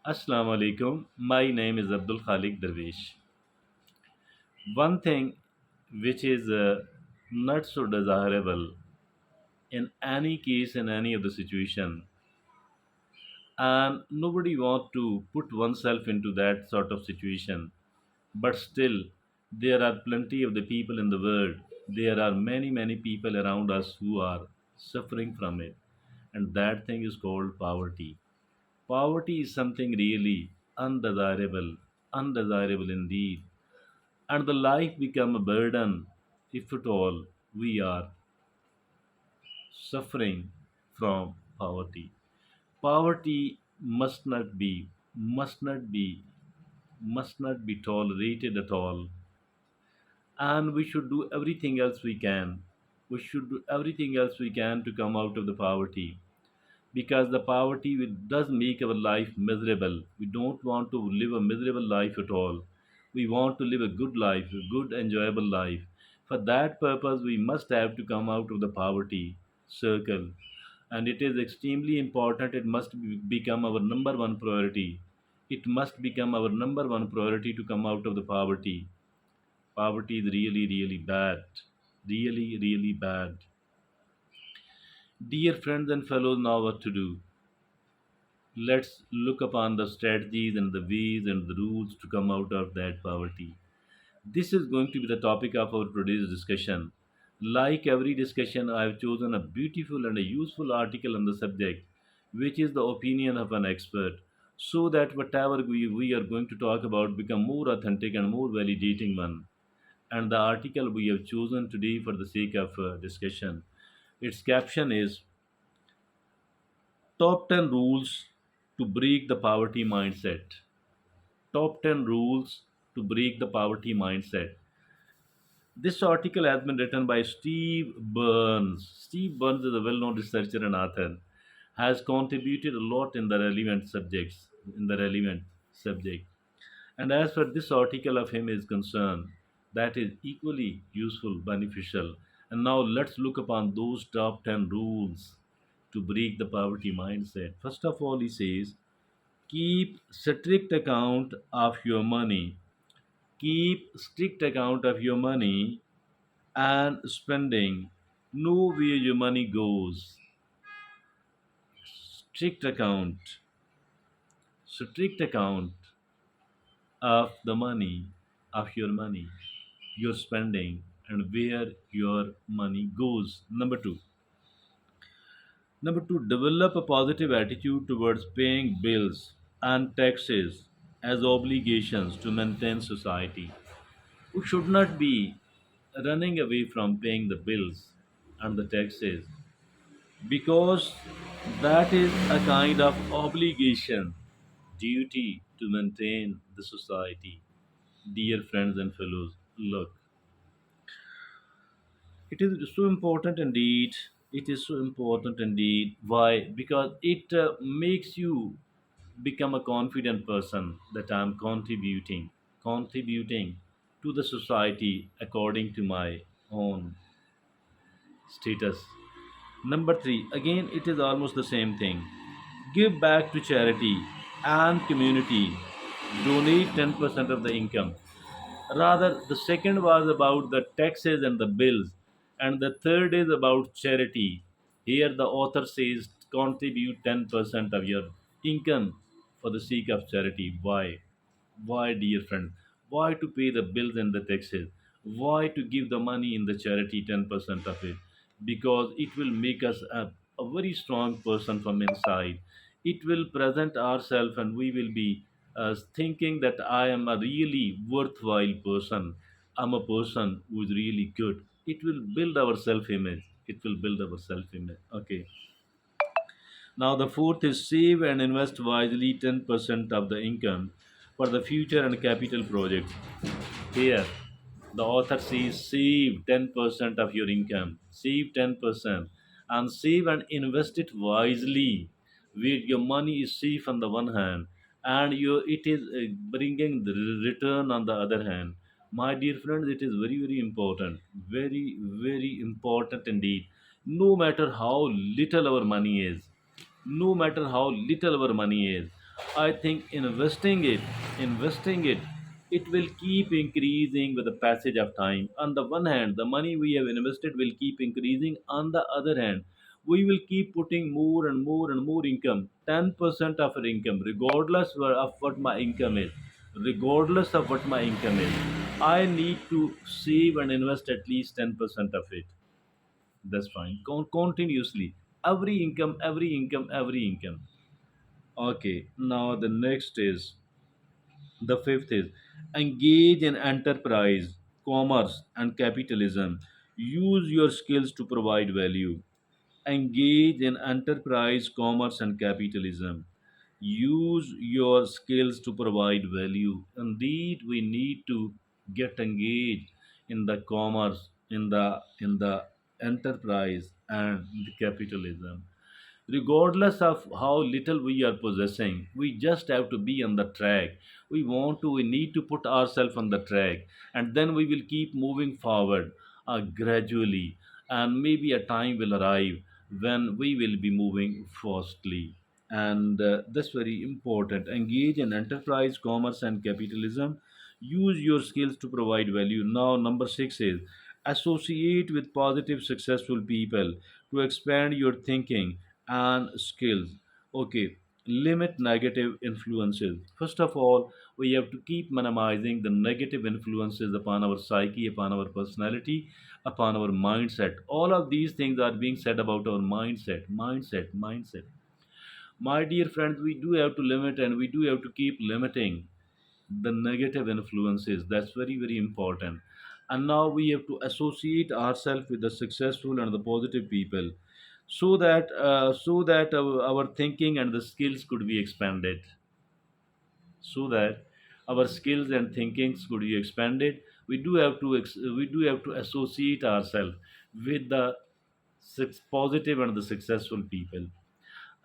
Assalamu alaikum. My name is Abdul Khalik Darwish. One thing which is not so desirable in any case, in any of the situation, and nobody want to put oneself into that sort of situation. But still, there are plenty of the people in the world. There are many people around us who are suffering from it, and that thing is called poverty. Poverty is something really undesirable indeed, and the life become a burden if at all we are suffering from poverty. Poverty must not be tolerated at all, and we should do everything else we can. We should do everything else we can to come out of the poverty, because the poverty does make our life miserable. We don't want to live a miserable life at all. We want to live a good life, a good, enjoyable life. For that purpose, we must have to come out of the poverty circle. And it is extremely important. It must become our number one priority. It must become our number one priority to come out of the poverty. Poverty is really bad. Really bad. Dear friends and fellows, now what to do? Let's look upon the strategies and the ways and the rules to come out of that poverty. This is going to be the topic of our today's discussion. Like every discussion, I have chosen a beautiful and a useful article on the subject, which is the opinion of an expert, so that whatever we are going to talk about become more authentic and more validating one. And the article we have chosen today for the sake of discussion, its caption is Top 10 Rules to Break the Poverty Mindset. Top 10 Rules to Break the Poverty Mindset. This article has been written by Steve Burns. Steve Burns is a well known researcher and author, has contributed a lot in the relevant subject. And as far this article of him is concerned, that is equally useful, beneficial. And now let's look upon those top 10 rules to break the poverty mindset. First of all, he says, keep strict account of your money. Keep strict account of your money and spending. Know where your money goes. Strict account. Strict account of the money, of your spending, and where your money goes. Number two, develop a positive attitude towards paying bills and taxes as obligations to maintain society. We should not be running away from paying the bills and the taxes, because that is a kind of obligation, duty to maintain the society. Dear friends and fellows, look, it is so important indeed. It is so important indeed. Why? Because it makes you become a confident person that I'm contributing to the society according to my own status. Number three, again, it is almost the same thing. Give back to charity and community. Donate 10% of the income. Rather, the second was about the taxes and the bills, and the third is about charity. Here, the author says contribute 10% of your income for the sake of charity. Why? Why, dear friend? Why to pay the bills and the taxes? Why to give the money in the charity 10% of it? Because it will make us a very strong person from inside. It will present ourselves, and we will be thinking that I am a really worthwhile person. I'm a person who is really good. It will build our self image. It will build our self image. Okay. Now, the fourth is save and invest wisely 10% of the income for the future and capital projects. Here, the author says save 10% of your income, save 10%, and save and invest it wisely, where your money is safe on the one hand, and it is bringing the return on the other hand. My dear friends, it is very important, very important indeed. No matter how little our money is, no matter how little our money is, I think investing it, it will keep increasing with the passage of time. On the one hand, the money we have invested will keep increasing. On the other hand, we will keep putting more and more and more income, 10% of our income, regardless of what my income is. Regardless of what my income is, I need to save and invest at least 10% of it. That's fine. Continuously. Every income, every income. Okay, now the next is the fifth is engage in enterprise, commerce, and capitalism. Use your skills to provide value. Engage in enterprise, commerce, and capitalism. Use your skills to provide value. Indeed, we need to get engaged in the commerce, in the enterprise and the capitalism. Regardless of how little we are possessing, we just have to be on the track. We need to put ourselves on the track, and then we will keep moving forward, gradually, and maybe a time will arrive when we will be moving fastly. And that's very important. Engage in enterprise, commerce, and capitalism. Use your skills to provide value. Now, number 6 is associate with positive, successful people to expand your thinking and skills. Okay, limit negative influences. First of all, we have to keep minimizing the negative influences upon our psyche, upon our personality, upon our mindset. All of these things are being said about our mindset. My dear friends, we do have to limit, and we do have to keep limiting the negative influences. That's very, very important. And now we have to associate ourselves with the successful and the positive people, so that our thinking and the skills could be expanded, so that our skills and thinkings could be expanded. We do have to associate ourselves with the positive and the successful people.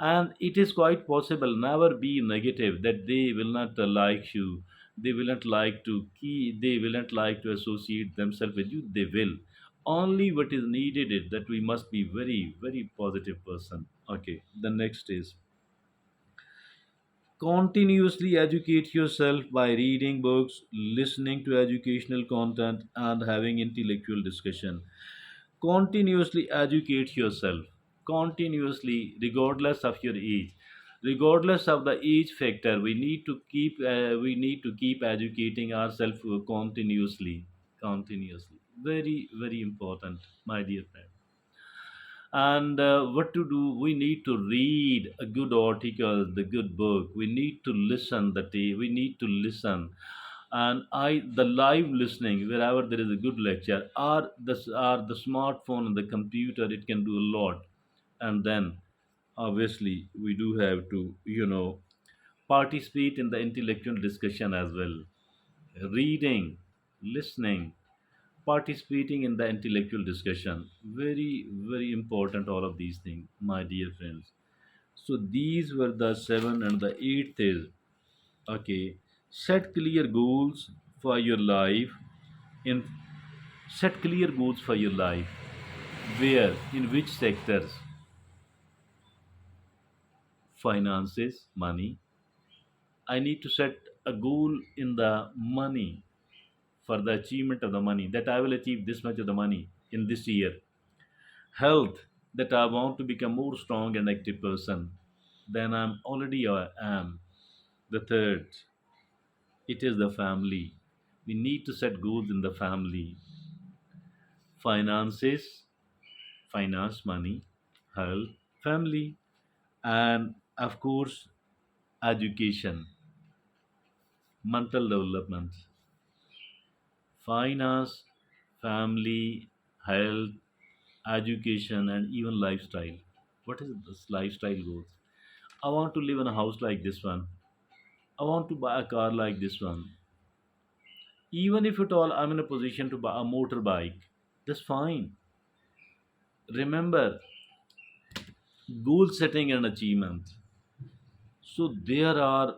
And it is quite possible, never be negative, that they will not like you, they will not like to associate themselves with you. They will. Only what is needed is that we must be very, very positive person. Okay, the next is continuously educate yourself by reading books, listening to educational content, and having intellectual discussion. Continuously educate yourself, continuously, regardless of the age factor. We need to keep educating ourselves continuously. Very, very important, my dear friend. And what to do? We need to read a good article, the good book. We need to listen we need to listen. And the live listening, wherever there is a good lecture, or the smartphone and the computer, it can do a lot. And then obviously we do have to participate in the intellectual discussion as well. Reading, listening, participating in the intellectual discussion, very, very important, all of these things, my dear friends. So these were the seven, and the eighth is, okay, set clear goals for your life. In Set clear goals for your life. Where, in which sectors? Finances, money. I need to set a goal in the money, for the achievement of the money, that I will achieve this much of the money in this year. Health, that I want to become more strong and active person than I'm already am. The third, it is the family. We need to set goals in the family. Finances, finance, money, health, family, and of course, education, mental development, finance, family, health, education, and even lifestyle. What is this lifestyle goals? I want to live in a house like this one. I want to buy a car like this one. Even if at all I'm in a position to buy a motorbike, that's fine. Remember, goal setting and achievement. So there are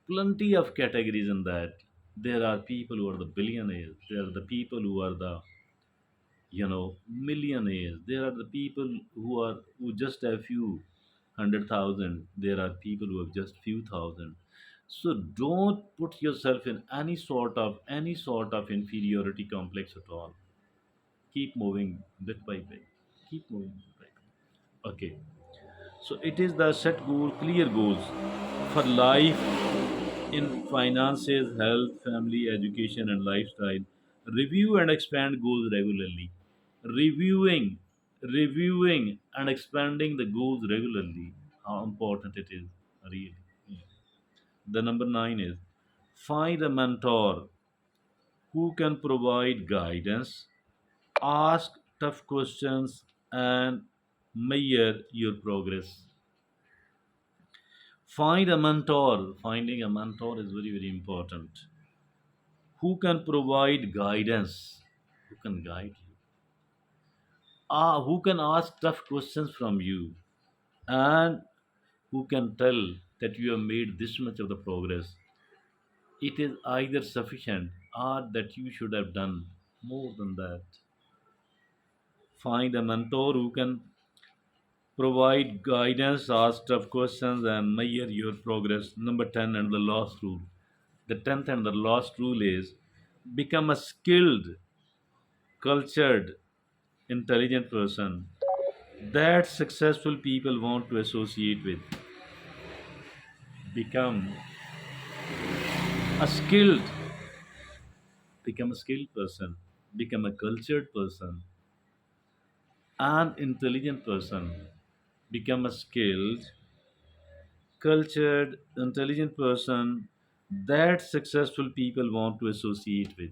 plenty of categories in that. There are people who are the billionaires. There are the people who are the millionaires. There are the people who just have few 100,000, there are people who have just few thousand. So don't put yourself in any sort of inferiority complex at all. Keep moving bit by bit. Keep moving bit by bit. Okay. So it is the set goal, clear goals for life in finances, health, family, education, and lifestyle. Review and expand goals regularly. Reviewing, reviewing, and expanding the goals regularly. How important it is, really. Yeah. The number nine is find a mentor who can provide guidance, ask tough questions, and measure your progress. Find a mentor. Finding a mentor is very, very important. Who can provide guidance? Who can guide you? Who can ask tough questions from you? And who can tell that you have made this much of the progress? It is either sufficient or that you should have done more than that. Find a mentor who can provide guidance, ask tough questions, and measure your progress. Number 10 and the last rule. The 10th and the last rule is become a skilled, cultured, intelligent person that successful people want to associate with. Become a skilled, become a skilled person, become a cultured person, an intelligent person. Become a skilled, cultured, intelligent person that successful people want to associate with,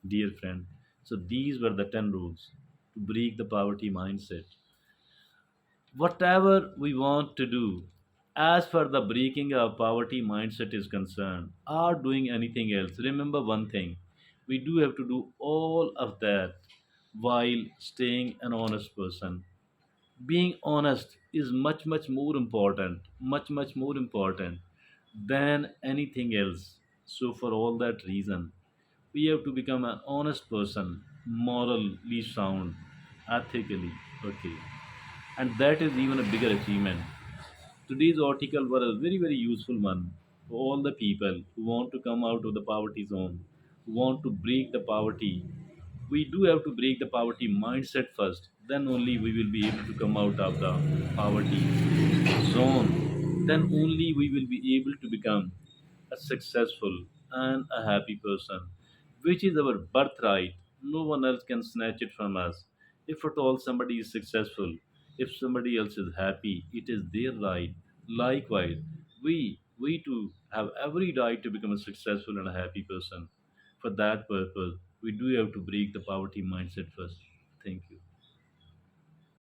dear friend. So these were the 10 rules to break the poverty mindset. Whatever we want to do, as far the breaking of poverty mindset is concerned, or doing anything else, remember one thing: we do have to do all of that while staying an honest person. Being honest is much more important than anything else. So, for all that reason, we have to become an honest person, morally sound, ethically okay, and that is even a bigger achievement. Today's article was a very, very useful one for all the people who want to come out of the poverty zone, who want to break the poverty. We do have to break the poverty mindset first. Then only we will be able to come out of the poverty zone. Then only we will be able to become a successful and a happy person, which is our birthright. No one else can snatch it from us. If at all somebody is successful, if somebody else is happy, it is their right. Likewise, we too have every right to become a successful and a happy person. For that purpose, we do have to break the poverty mindset first. Thank you.